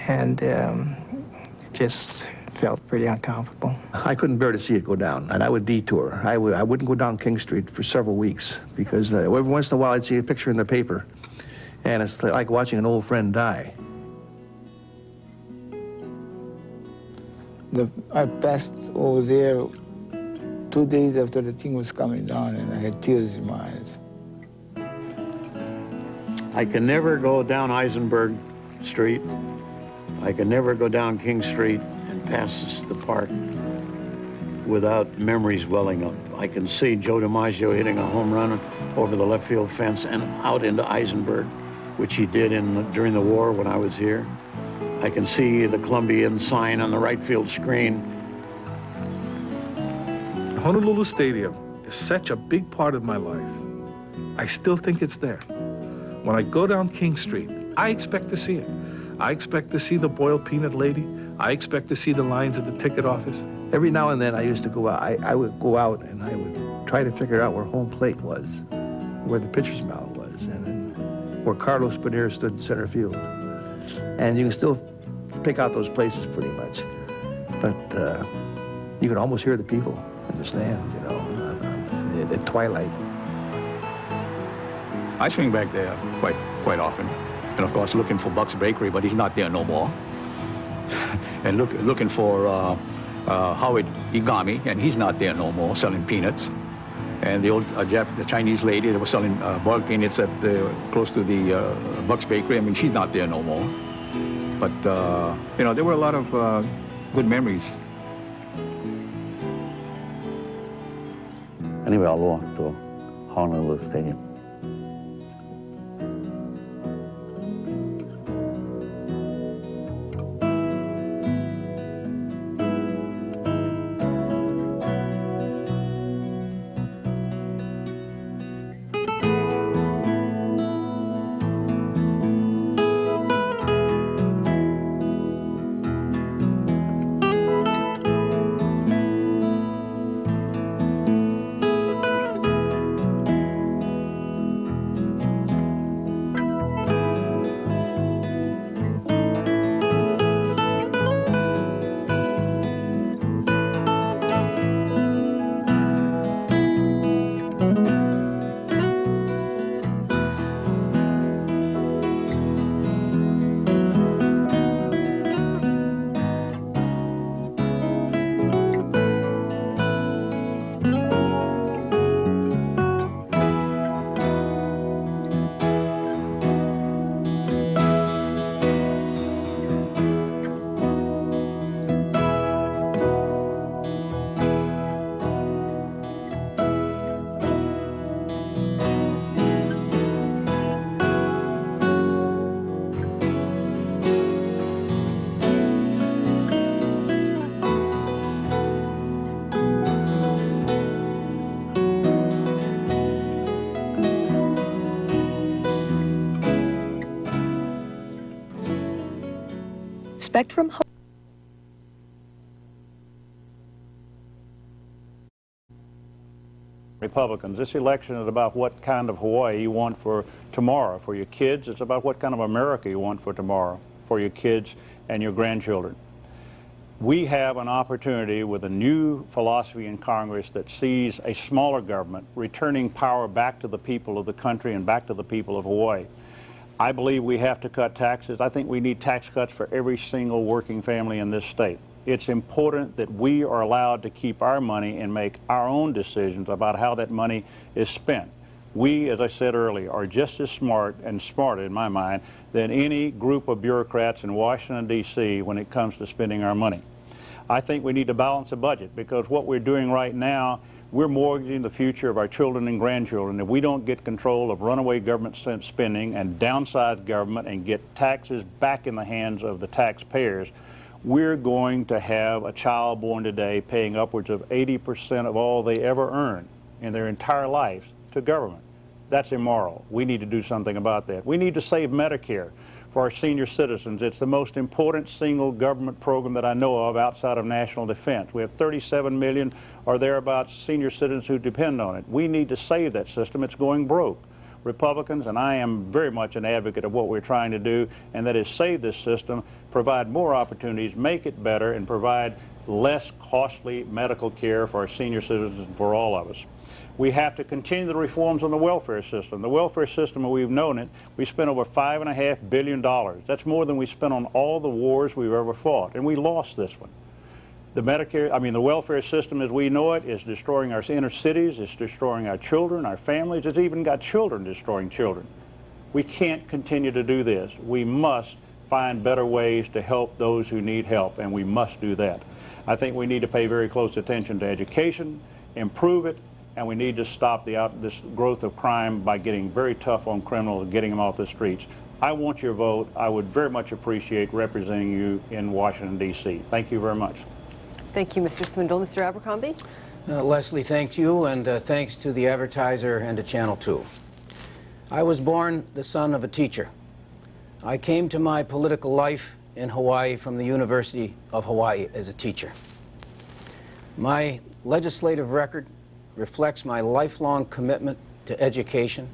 and it just felt pretty uncomfortable. I couldn't bear to see it go down, and I would detour. I wouldn't go down King Street for several weeks because every once in a while I'd see a picture in the paper, and it's like watching an old friend die. I passed over there 2 days after the thing was coming down, and I had tears in my eyes. I can never go down Eisenberg Street. I can never go down King Street and pass the park without memories welling up. I can see Joe DiMaggio hitting a home run over the left field fence and out into Eisenberg, which he did during the war when I was here. I can see the Columbian sign on the right field screen. Honolulu Stadium is such a big part of my life. I still think it's there. When I go down King Street, I expect to see it. I expect to see the boiled peanut lady. I expect to see the lines at the ticket office. Every now and then I used to go out. I would go out and I would try to figure out where home plate was, where the pitcher's mound was, and then where Carlos Bonnier stood in center field. And you can still pick out those places pretty much. But you can almost hear the people in the stands, at twilight. I swing back there quite often. And of course looking for Buck's Bakery, but he's not there no more. And looking for Howard Igami, and he's not there no more, selling peanuts. And the old the Chinese lady that was selling boiled peanuts at close to the Buck's Bakery, I mean, she's not there no more. But, there were a lot of good memories. Anyway, aloha to Honolulu Stadium. expect from Republicans. This election is about what kind of Hawaii you want for tomorrow for your kids. It's about what kind of America you want for tomorrow for your kids and your grandchildren. We have an opportunity with a new philosophy in Congress that sees a smaller government returning power back to the people of the country and back to the people of Hawaii. I believe we have to cut taxes. I think we need tax cuts for every single working family in this state. It's important that we are allowed to keep our money and make our own decisions about how that money is spent. We, as I said earlier, are just as smart and smarter, in my mind, than any group of bureaucrats in Washington, D.C. when it comes to spending our money. I think we need to balance the budget, because what we're doing right now, we're mortgaging the future of our children and grandchildren. If we don't get control of runaway government spending and downsize government and get taxes back in the hands of the taxpayers, we're going to have a child born today paying upwards of 80% of all they ever earn in their entire lives to government. That's immoral. We need to do something about that. We need to save Medicare for our senior citizens. It's the most important single government program that I know of outside of national defense. We have 37 million or thereabouts senior citizens who depend on it. We need to save that system. It's going broke. Republicans, and I am very much an advocate of what we're trying to do, and that is save this system, provide more opportunities, make it better, and provide less costly medical care for our senior citizens and for all of us. We have to continue the reforms on the welfare system. The welfare system, we've known it, we spent over $5.5 billion. That's more than we spent on all the wars we've ever fought, and we lost this one. The welfare system as we know it is destroying our inner cities, it's destroying our children, our families, it's even got children destroying children. We can't continue to do this. We must find better ways to help those who need help, and we must do that. I think we need to pay very close attention to education, improve it, and we need to stop this growth of crime by getting very tough on criminals and getting them off the streets. I want your vote. I would very much appreciate representing you in Washington, D.C. Thank you very much. Thank you, Mr. Swindle. Mr. Abercrombie? Leslie, thank you, and thanks to the Advertiser and to Channel 2. I was born the son of a teacher. I came to my political life in Hawaii from the University of Hawaii as a teacher. My legislative record reflects my lifelong commitment to education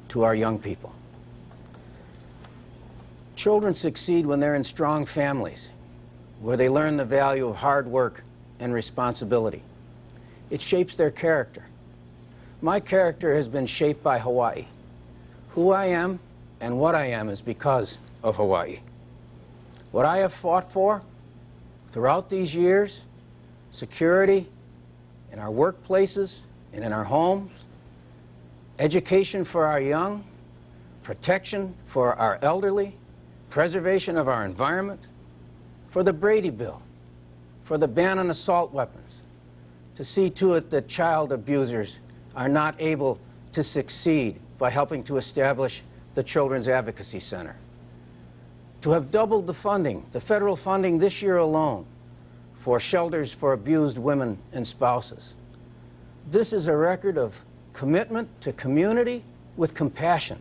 to our young people. Children succeed when they're in strong families, where they learn the value of hard work and responsibility. It shapes their character. My character has been shaped by Hawaii. Who I am and what I am is because of Hawaii. What I have fought for throughout these years, security in our workplaces and in our homes, education for our young, protection for our elderly, preservation of our environment, for the Brady Bill, for the ban on assault weapons, to see to it that child abusers are not able to succeed by helping to establish the Children's Advocacy Center, to have doubled the funding, the federal funding this year alone, for shelters for abused women and spouses. This is a record of commitment to community with compassion.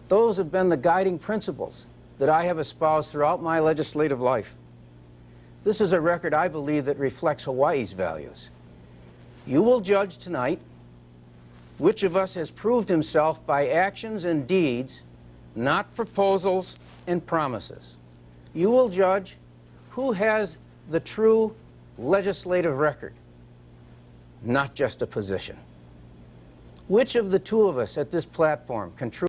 Those have been the guiding principles that I have espoused throughout my legislative life. This is a record, I believe, that reflects Hawaii's values. You will judge tonight which of us has proved himself by actions and deeds, not proposals and promises. You will judge who has the true legislative record, not just a position. Which of the two of us at this platform can truly